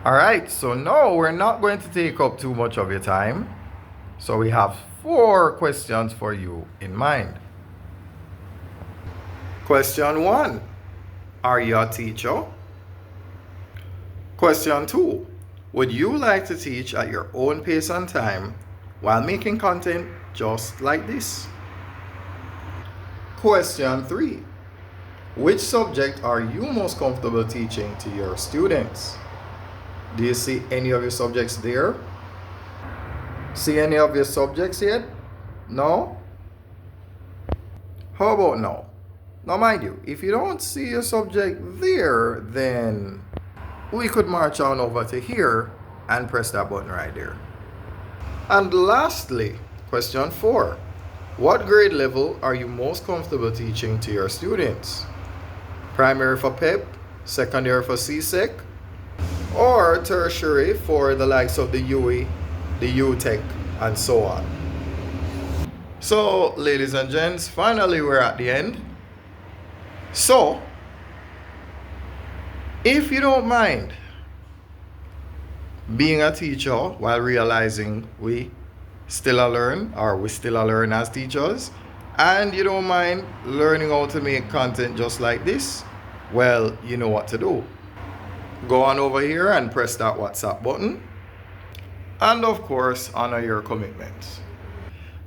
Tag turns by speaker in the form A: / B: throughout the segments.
A: All right, so no, we're not going to take up too much of your time. So we have 4 questions for you in mind. Question 1, are you a teacher? Question 2, would you like to teach at your own pace and time while making content just like this? Question 3, which subject are you most comfortable teaching to your students? Do you see any of your subjects there? See any of your subjects yet? No? How about now? Now mind you, if you don't see your subject there, then we could march on over to here and press that button right there. And lastly, question 4. What grade level are you most comfortable teaching to your students? Primary for PEP, secondary for CSEC, or tertiary for the likes of the UE, the UTech, and so on. So, ladies and gents, finally we're at the end. So, if you don't mind being a teacher while realizing we still learn as teachers, and you don't mind learning how to make content just like this, well, you know what to do. Go on over here and press that WhatsApp button, and of course honor your commitments.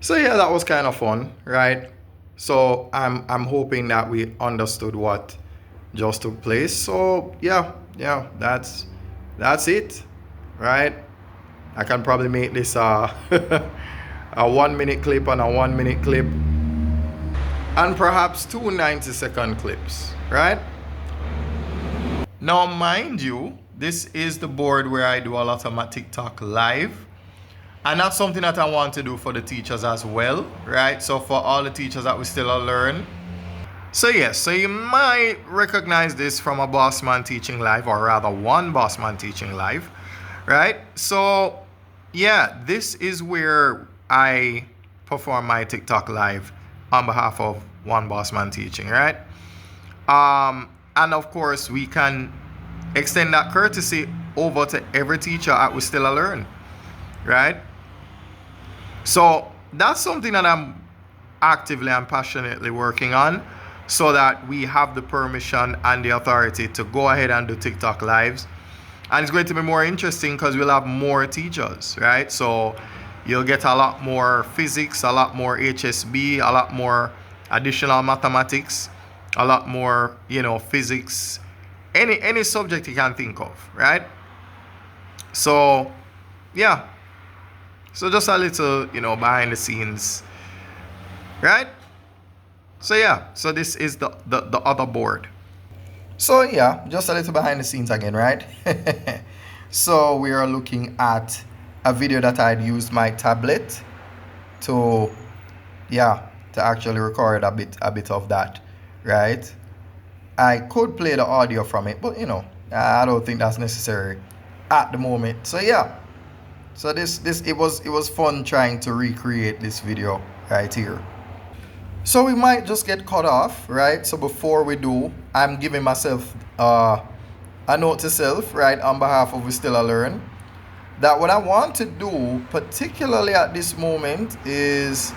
A: So yeah, that was kind of fun, right? So I'm hoping that we understood what just took place. So yeah, that's it, right? I can probably make this a 1 minute clip and a 1 minute clip, and perhaps 2 90-second clips, right? Now mind you, this is the board where I do a lot of my TikTok live, and that's something that I want to do for the teachers as well, right? So for all the teachers that we still learn. So yes, so you might recognize this from a Boss Man Teaching Live, or rather one Boss Man Teaching Live, right? So yeah, this is where I perform my TikTok live on behalf of one Boss Man Teaching, right? And of course, we can extend that courtesy over to every teacher at We Still Learn, right? So that's something that I'm actively and passionately working on, so that we have the permission and the authority to go ahead and do TikTok lives. And it's going to be more interesting because we'll have more teachers, right? So you'll get a lot more physics, a lot more HSB, a lot more additional mathematics, a lot more, physics, any subject you can think of, right? So yeah, so just a little, behind the scenes, right? So yeah, so this is the other board. So yeah, just a little behind the scenes again, right? So we are looking at a video that I'd used my tablet to actually record a bit of that, right? I could play the audio from it, but I don't think that's necessary at the moment. So yeah, so it was fun trying to recreate this video right here. So we might just get cut off, right? So before we do, I'm giving myself a note to self, right, on behalf of We Still Learn, that what I want to do, particularly at this moment, is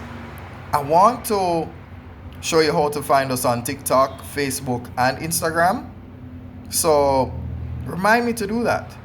A: I want to show you how to find us on TikTok, Facebook, and Instagram. So remind me to do that.